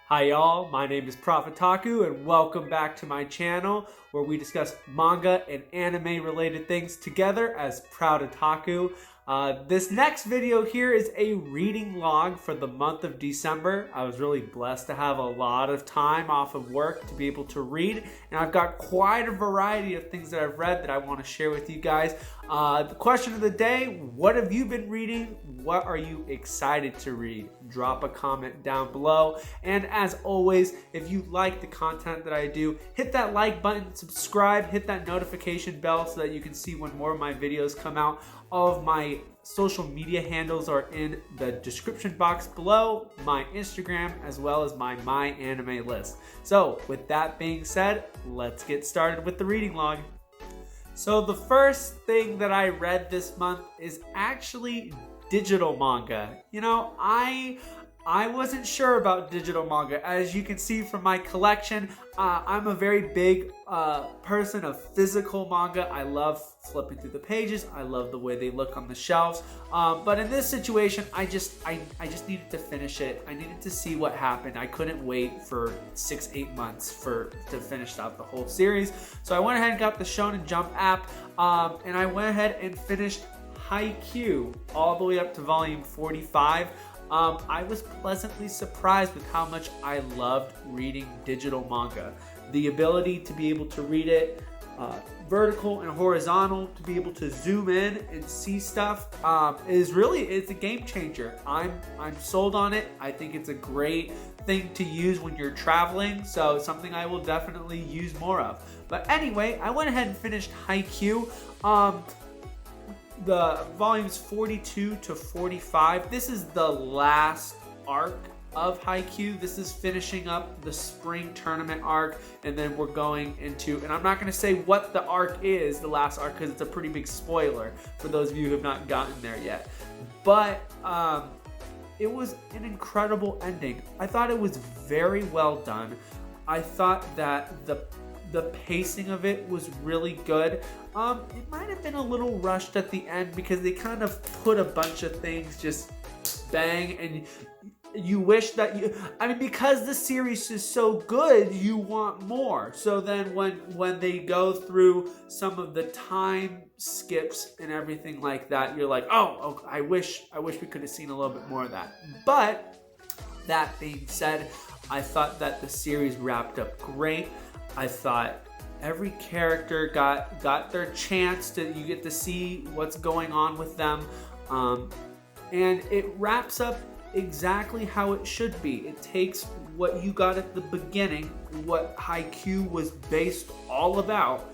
Hi y'all, my name is Profitaku and welcome back to my channel where we discuss manga and anime related things together as Proud Otaku. This next video here is a reading log for the month of December. I was really blessed to have a lot of time off of work to be able to read, and I've got quite a variety of things that I've read that I want to share with you guys. The question of the day, what have you been reading? What are you excited to read? Drop a comment down below. And as always, if you like the content that I do, hit that like button, subscribe, hit that notification bell so that you can see when more of my videos come out. All of my social media handles are in the description box below, my Instagram, as well as my anime list. So with that being said, let's get started with the reading log. So the first thing that I read this month is actually digital manga. You know, I wasn't sure about digital manga. As you can see from my collection, I'm a very big person of physical manga. I love flipping through the pages. I love the way they look on the shelves. But in this situation, I just needed to finish it. I needed to see what happened. I couldn't wait for 6-8 months to finish out the whole series. So I went ahead and got the Shonen Jump app, and I went ahead and finished Haikyuu all the way up to volume 45. I was pleasantly surprised with how much I loved reading digital manga. The ability to be able to read it vertical and horizontal, to be able to zoom in and see stuff, it's a game changer. I'm sold on it. I think it's a great thing to use when you're traveling, so it's something I will definitely use more of. But anyway, I went ahead and finished Haikyuu. The volumes 42 to 45. This is the last arc of Haikyuu. This is finishing up the spring tournament arc, and then we're going into, and I'm not going to say what the arc is, the last arc, because it's a pretty big spoiler for those of you who have not gotten there yet. But it was an incredible ending. I thought it was very well done. I thought that the pacing of it was really good. It might have been a little rushed at the end because they kind of put a bunch of things just bang, and you wish that because the series is so good, you want more. So then when they go through some of the time skips and everything like that, you're like, oh, I wish we could have seen a little bit more of that. But that being said, I thought that the series wrapped up great. I thought every character got their chance you get to see what's going on with them, and it wraps up exactly how it should be. It takes what you got at the beginning, what Haikyuu was based all about,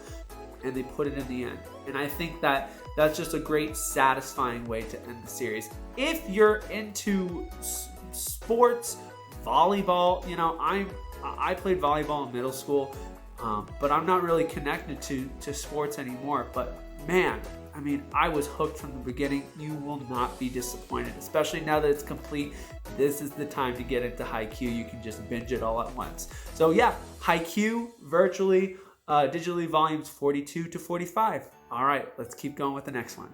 and they put it in the end. And I think that that's just a great, satisfying way to end the series. If you're into sports, volleyball, I played volleyball in middle school, but I'm not really connected to sports anymore. But man, I was hooked from the beginning. You will not be disappointed, especially now that it's complete. This is the time to get into Haikyuu. You can just binge it all at once. So yeah, Haikyuu digitally volumes 42 to 45. All right, let's keep going with the next one.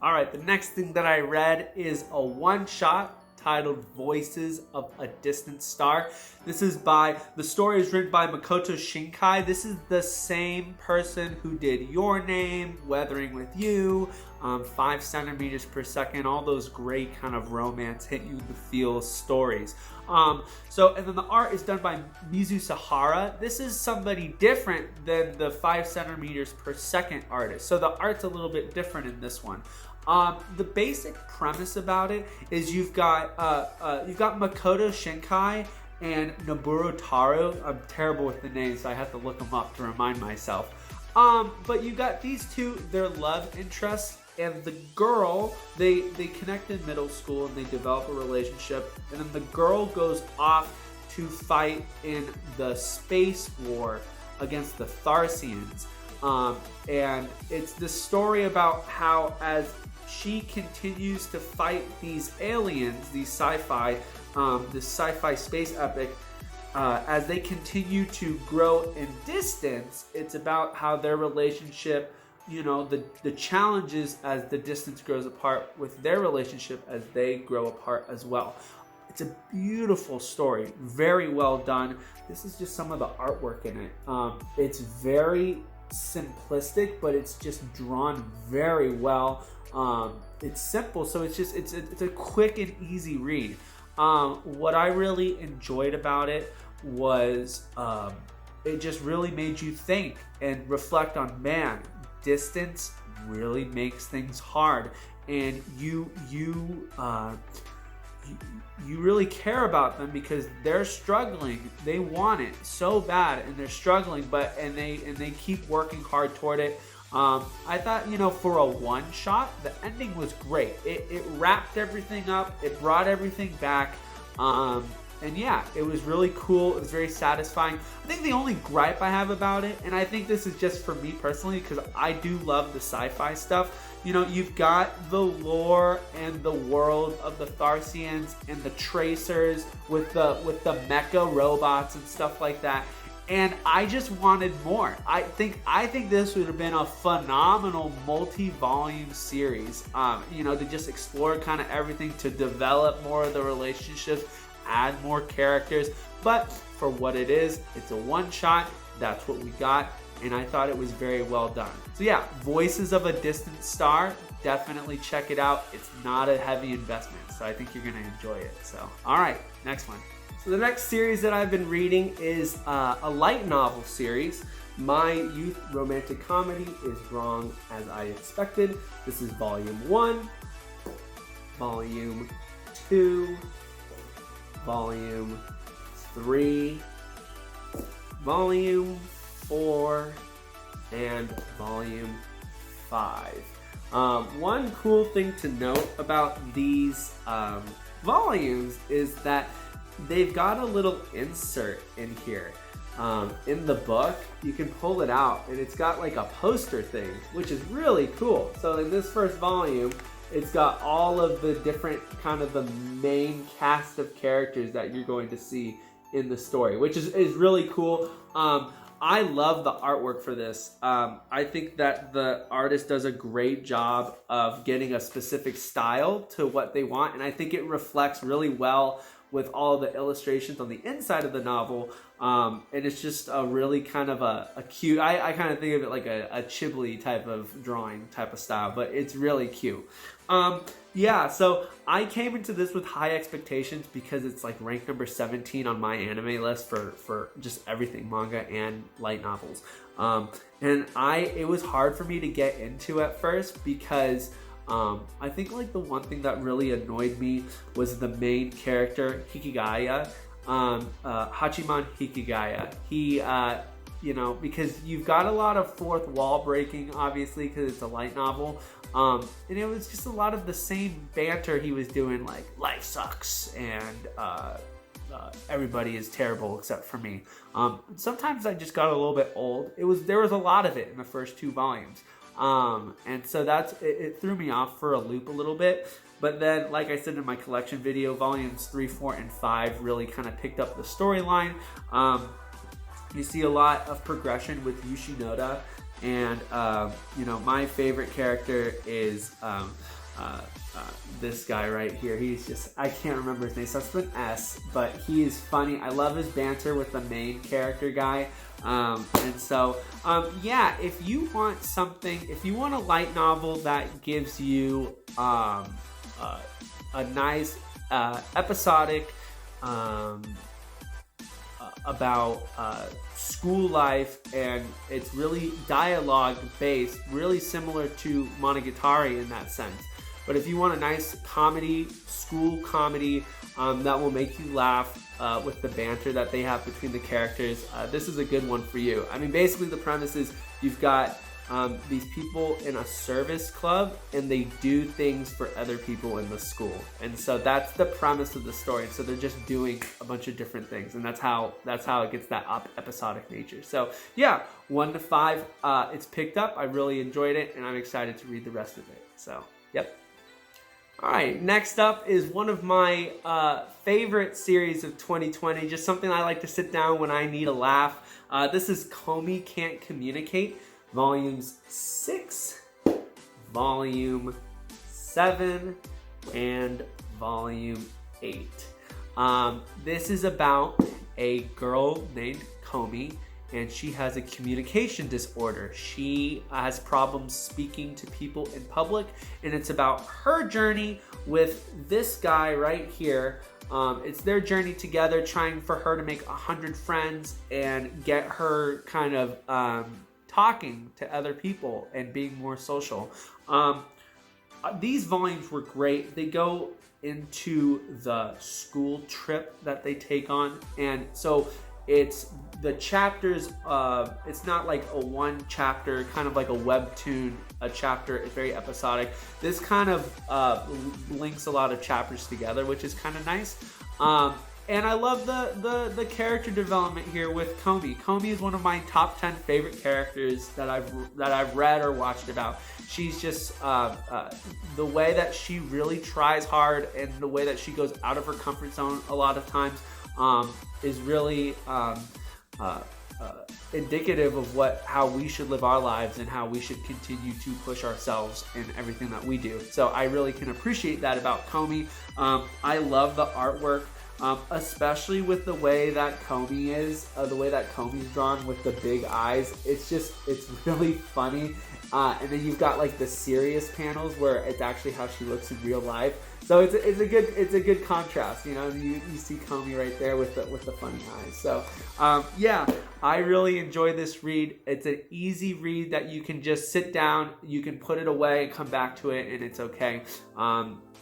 All right, the next thing that I read is a one-shot titled Voices of a Distant Star. The story is written by Makoto Shinkai. This is the same person who did Your Name, Weathering with You, 5 centimeters per second, all those great kind of romance, hit you in the feels stories. And then the art is done by Mizu Sahara. This is somebody different than the 5 centimeters per second artist. So the art's a little bit different in this one. The basic premise about it is you've got Makoto Shinkai and Noboru Taro. I'm terrible with the names, so I have to look them up to remind myself. But you got these two, their love interests, and the girl, they connect in middle school and they develop a relationship, and then the girl goes off to fight in the space war against the Tharsians. And it's the story about how as she continues to fight these aliens, these this sci-fi space epic, as they continue to grow in distance, it's about how their relationship, the challenges as the distance grows apart with their relationship as they grow apart as well. It's a beautiful story, very well done. This is just some of the artwork in it. It's very simplistic, but it's just drawn very well. It's simple, so it's a quick and easy read. What I really enjoyed about it was it just really made you think and reflect on, man, distance really makes things hard, and you really care about them because they're struggling. They want it so bad and they're struggling, and they keep working hard toward it. I thought, for a one-shot, the ending was great. It wrapped everything up. It brought everything back. And yeah, it was really cool. It was very satisfying. I think the only gripe I have about it, and I think this is just for me personally, because I do love the sci-fi stuff. You've got the lore and the world of the Tharsians and the Tracers with the mecha robots and stuff like that. And I just wanted more. I think this would have been a phenomenal multi-volume series. To just explore kind of everything, to develop more of the relationships, add more characters. But for what it is, it's a one-shot. That's what we got, and I thought it was very well done. So yeah, Voices of a Distant Star, definitely check it out. It's not a heavy investment, so I think you're gonna enjoy it. So, all right, next one. So the next series that I've been reading is a light novel series. My Youth Romantic Comedy is Wrong as I Expected. This is Volume 1, Volume 2, Volume 3, Volume 4, and Volume 5. One cool thing to note about these volumes is that they've got a little insert in here. In the book, you can pull it out, and it's got like a poster thing, which is really cool. So in this first volume, it's got all of the different kind of the main cast of characters that you're going to see in the story, which is really cool. I love the artwork for this. I think that the artist does a great job of getting a specific style to what they want, and I think it reflects really well with all the illustrations on the inside of the novel. And it's just a really kind of a cute, I kind of think of it like a Ghibli type of drawing type of style, but it's really cute. Yeah, so I came into this with high expectations because it's like ranked number 17 on my anime list for just everything, manga and light novels. And it was hard for me to get into at first because I think like the one thing that really annoyed me was the main character, Hikigaya, Hachiman Hikigaya. He, because you've got a lot of fourth wall breaking, obviously, because it's a light novel. And it was just a lot of the same banter he was doing, like, life sucks, and everybody is terrible except for me. Sometimes I just got a little bit old. There was a lot of it in the first 2 volumes. And so it threw me off for a loop a little bit. But then, like I said in my collection video, volumes 3, 4, and 5 really kind of picked up the storyline. You see a lot of progression with Yoshino, and my favorite character is this guy right here. He's just, I can't remember his name, so it's an S, but he is funny. I love his banter with the main character guy. And so, yeah, if you want a light novel that gives you a nice episodic about school life, and it's really dialogue based, really similar to Monogatari in that sense. But if you want a nice comedy, school comedy, that will make you laugh with the banter that they have between the characters, this is a good one for you. I mean, basically the premise is you've got these people in a service club, and they do things for other people in the school. And so that's the premise of the story. And so they're just doing a bunch of different things, and that's how it gets that episodic nature. So yeah, 1 to 5, it's picked up. I really enjoyed it, and I'm excited to read the rest of it. So, yep. All right, next up is one of my favorite series of 2020, just something I like to sit down when I need a laugh. This is Comey Can't Communicate, Volumes 6, Volume 7, and Volume 8. This is about a girl named Comey, and she has a communication disorder. She has problems speaking to people in public, and it's about her journey with this guy right here. It's their journey together, trying for her to make 100 friends and get her kind of talking to other people and being more social. These volumes were great. They go into the school trip that they take on, and so it's the chapters. It's not like a one chapter, kind of like a webtoon, a chapter. It's very episodic. This kind of links a lot of chapters together, which is kind of nice. And I love the character development here with Comey. Comey is one of my top 10 favorite characters that I've read or watched about. She's just the way that she really tries hard, and the way that she goes out of her comfort zone a lot of times is really indicative of how we should live our lives and how we should continue to push ourselves in everything that we do. So I really can appreciate that about Comey. I love the artwork. Especially with the way that Comey is, the way that Comey's drawn with the big eyes. It's really funny. And then you've got like the serious panels where it's actually how she looks in real life. So it's a good contrast. You know, you see Comey right there with the funny eyes. So yeah, I really enjoy this read. It's an easy read that you can just sit down, you can put it away and come back to it, and it's okay.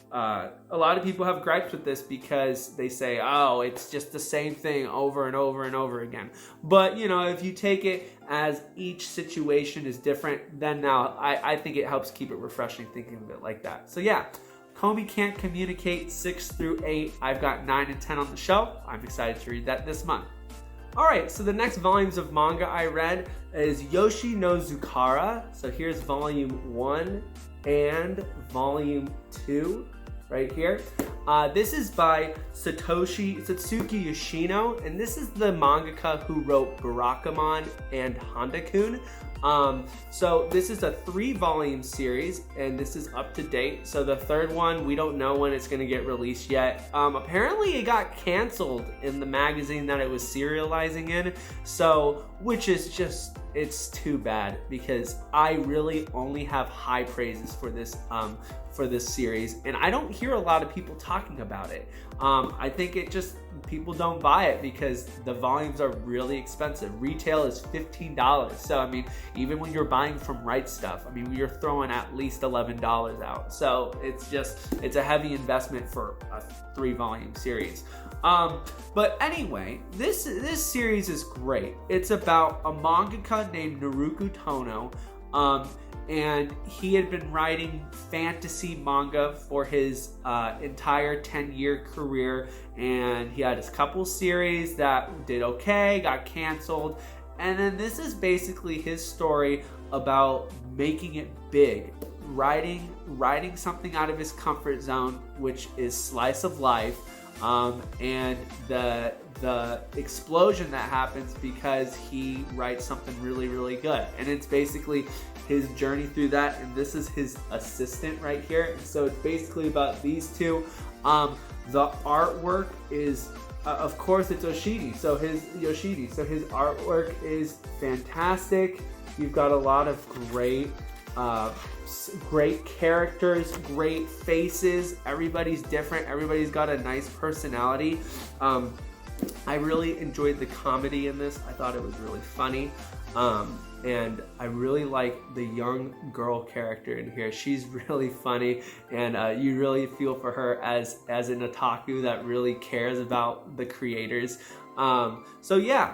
A lot of people have gripes with this because they say, oh, it's just the same thing over and over and over again. But, you know, if you take it as each situation is different, then now I think it helps keep it refreshing thinking of it like that. So yeah, Comey Can't Communicate 6 through 8. I've got 9 and 10 on the shelf. I'm excited to read that this month. Alright, so the next volumes of manga I read is Yoshino Zucara. So here's volume 1 and volume 2. Right here. This is by Satsuki Yoshino, and this is the mangaka who wrote Barakamon and Honda-kun. So this is a 3-volume series, and this is up to date. So the third one, we don't know when it's going to get released yet. Apparently it got canceled in the magazine that it was serializing in, so which is just, it's too bad, because I really only have high praises for this series, and I don't hear a lot of people talking about it. I think people don't buy it because the volumes are really expensive. Retail is $15. So, I mean, even when you're buying from Right Stuff, I mean, you're throwing at least $11 out. So it's a heavy investment for a 3-volume series. But anyway, this series is great. It's about a mangaka named Naruku Tono. And he had been writing fantasy manga for his entire 10-year career, and he had his couple series that did okay, got canceled, and then this is basically his story about making it big, writing something out of his comfort zone, which is slice of life, and the explosion that happens because he writes something really, really good, and it's basically his journey through that, and this is his assistant right here. So it's basically about these two. The artwork is, of course, it's Yoshini. So his artwork is fantastic. You've got a lot of great characters, great faces. Everybody's different. Everybody's got a nice personality. I really enjoyed the comedy in this. I thought it was really funny. And I really like the young girl character in here. She's really funny, and you really feel for her as an otaku that really cares about the creators. So yeah,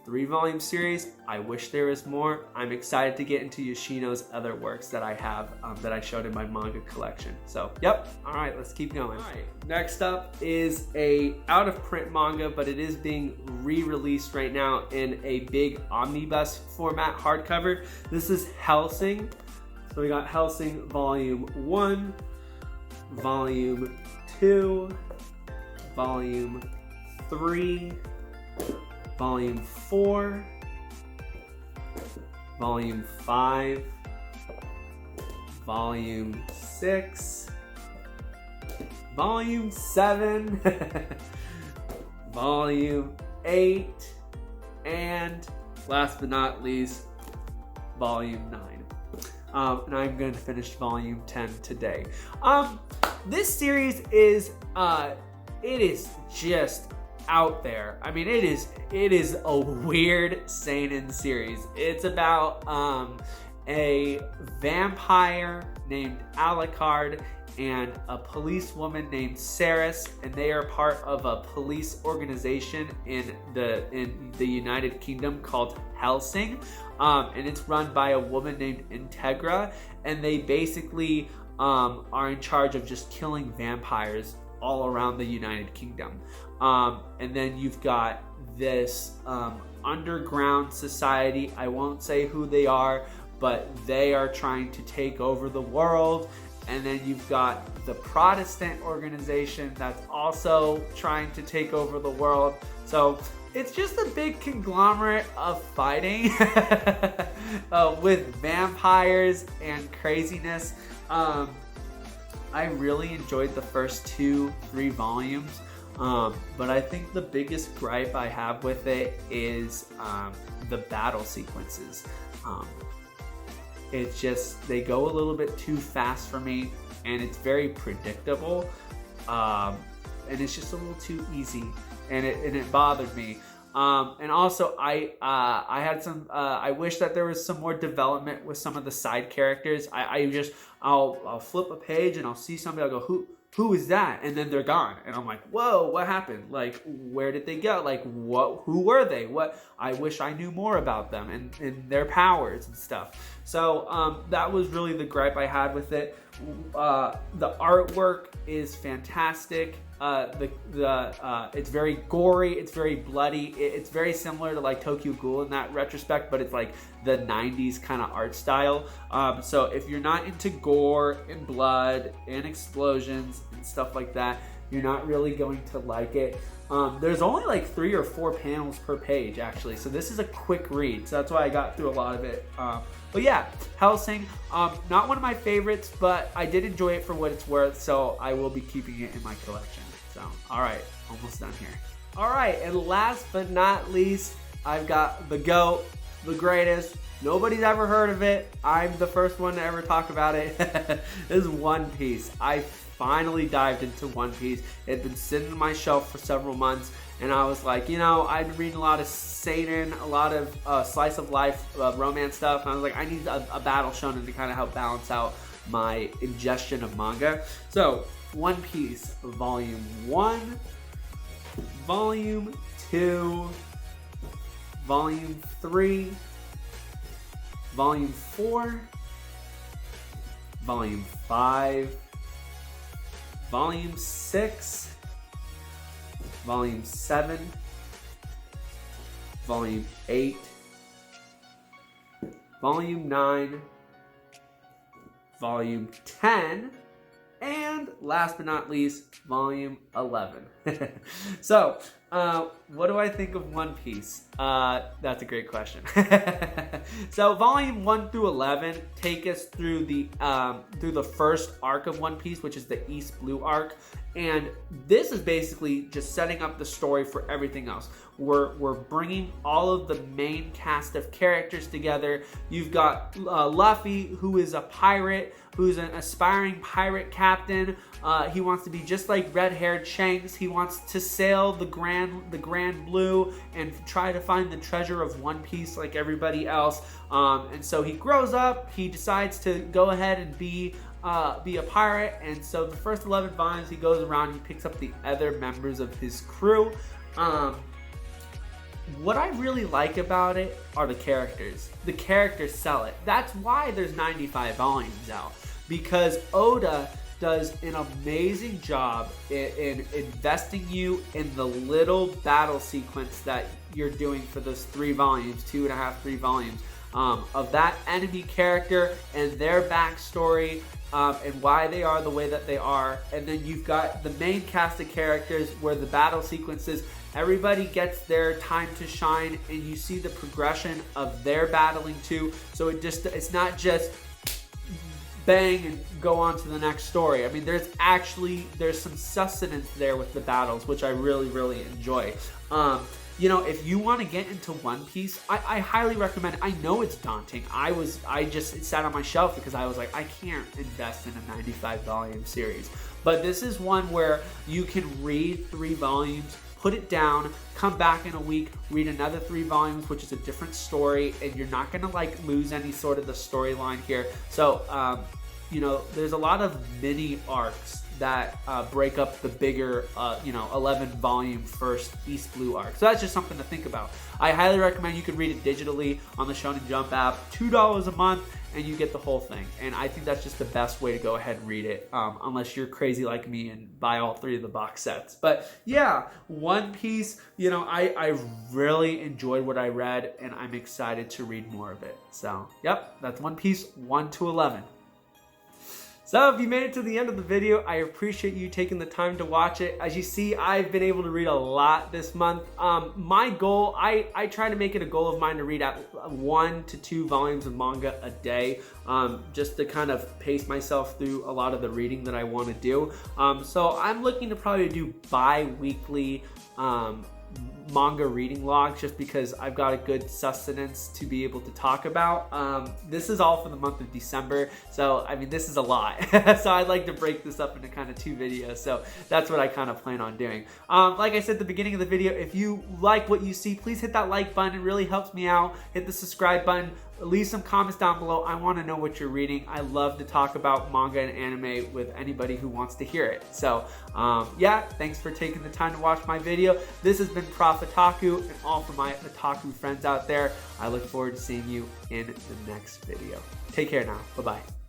3-volume series. I wish there was more. I'm excited to get into Yoshino's other works that I have that I showed in my manga collection. So yep. All right, let's keep going. All right, next up is a out of print manga, but it is being re-released right now in a big omnibus format hardcover. This is Helsing. So we got Helsing volume 1, volume 2, volume 3, volume 4, volume 5, volume 6, volume 7, Volume 8, and last but not least, Volume 9. And I'm going to finish Volume 10 today. This series is, it is just out there. I mean, it is a weird seinen series. It's about a vampire named Alucard and a policewoman named Saris, and they are part of a police organization in the United Kingdom called Helsing, and it's run by a woman named Integra, and they basically are in charge of just killing vampires all around the United Kingdom. And then you've got this underground society. I won't say who they are, but they are trying to take over the world. And then you've got the Protestant organization that's also trying to take over the world. So it's just a big conglomerate of fighting with vampires and craziness. I really enjoyed the first 2-3 volumes, but I think the biggest gripe I have with it is the battle sequences. It's just, they go a little bit too fast for me, and it's very predictable, and it's just a little too easy, and it bothered me. And also, I had some. I wish that there was some more development with some of the side characters. I'll flip a page and I'll see somebody. I'll go, who is that? And then they're gone, and I'm like, whoa, what happened? Like, where did they go? Like, who were they? I wish I knew more about them and their powers and stuff. So that was really the gripe I had with it. The artwork is fantastic. It's very gory, it's very bloody. It's very similar to like Tokyo Ghoul in that retrospect, but it's like the 90s kind of art style. So if you're not into gore and blood and explosions and stuff like that, you're not really going to like it. There's only like 3 or 4 panels per page actually, so this is a quick read, so that's why I got through a lot of it. But yeah, Helsing, not one of my favorites, but I did enjoy it for what it's worth, so I will be keeping it in my collection. So, alright, almost done here. Alright, and last but not least, I've got the GOAT, the greatest. Nobody's ever heard of it. I'm the first one to ever talk about it. This is One Piece. I finally dived into One Piece. It had been sitting on my shelf for several months, and I was like, I'd been reading a lot of seinen, a lot of slice of life romance stuff, and I was like, I need a battle shonen to kind of help balance out my ingestion of manga. So, One Piece, Volume 1, Volume 2, Volume 3, Volume 4, Volume 5, Volume 6, Volume 7, Volume 8, Volume 9, Volume 10, and last but not least, Volume 11. So, what do I think of One Piece? That's a great question. So, Volume 1 through 11 take us through the first arc of One Piece, which is the East Blue arc. And this is basically just setting up the story for everything else. We're bringing all of the main cast of characters together. You've got Luffy, who is a pirate, who's an aspiring pirate captain. He wants to be just like red-haired Shanks. He wants to sail the Grand Blue and try to find the treasure of One Piece like everybody else. And so he grows up. He decides to go ahead and be a pirate. And so the first 11 volumes, he goes around, he picks up the other members of his crew. What I really like about it are the characters. The characters sell it. That's why there's 95 volumes out, because Oda does an amazing job in investing you in the little battle sequence that you're doing for those 3 volumes, 2.5, 3 volumes, of that enemy character and their backstory, and why they are the way that they are. And then you've got the main cast of characters where the battle sequences, everybody gets their time to shine, and you see the progression of their battling too. So it's not just bang and go on to the next story. I mean, there's some sustenance there with the battles, which I really, really enjoy. You know, if you want to get into One Piece, I highly recommend. I know it's daunting. I just sat on my shelf because I was like, I can't invest in a 95 volume series. But this is one where you can read 3 volumes, put it down, come back in a week, read another 3 volumes, which is a different story, and you're not gonna like lose any sort of the storyline here. So, you know, there's a lot of mini arcs that break up the bigger, 11 volume first East Blue arc. So that's just something to think about. I highly recommend you could read it digitally on the Shonen Jump app, $2 a month, and you get the whole thing. And I think that's just the best way to go ahead and read it, unless you're crazy like me and buy all 3 of the box sets. But yeah, One Piece, you know, I really enjoyed what I read, and I'm excited to read more of it. So, yep, that's One Piece 1 to 11. So if you made it to the end of the video, I appreciate you taking the time to watch it. As you see, I've been able to read a lot this month. My goal, I try to make it a goal of mine to read at 1 to 2 volumes of manga a day, just to kind of pace myself through a lot of the reading that I want to do. So I'm looking to probably do bi-weekly manga reading logs, just because I've got a good sustenance to be able to talk about. This is all for the month of December, so I mean, this is a lot. So I'd like to break this up into kind of 2 videos, so that's what I kind of plan on doing. Like I said at the beginning of the video, if you like what you see, please hit that like button. It really helps me out. Hit the subscribe button. Leave some comments down below. I want to know what you're reading. I love to talk about manga and anime with anybody who wants to hear it. So yeah, thanks for taking the time to watch my video. This has been Prof Otaku, and all for my otaku friends out there. I look forward to seeing you in the next video. Take care now. Bye-bye.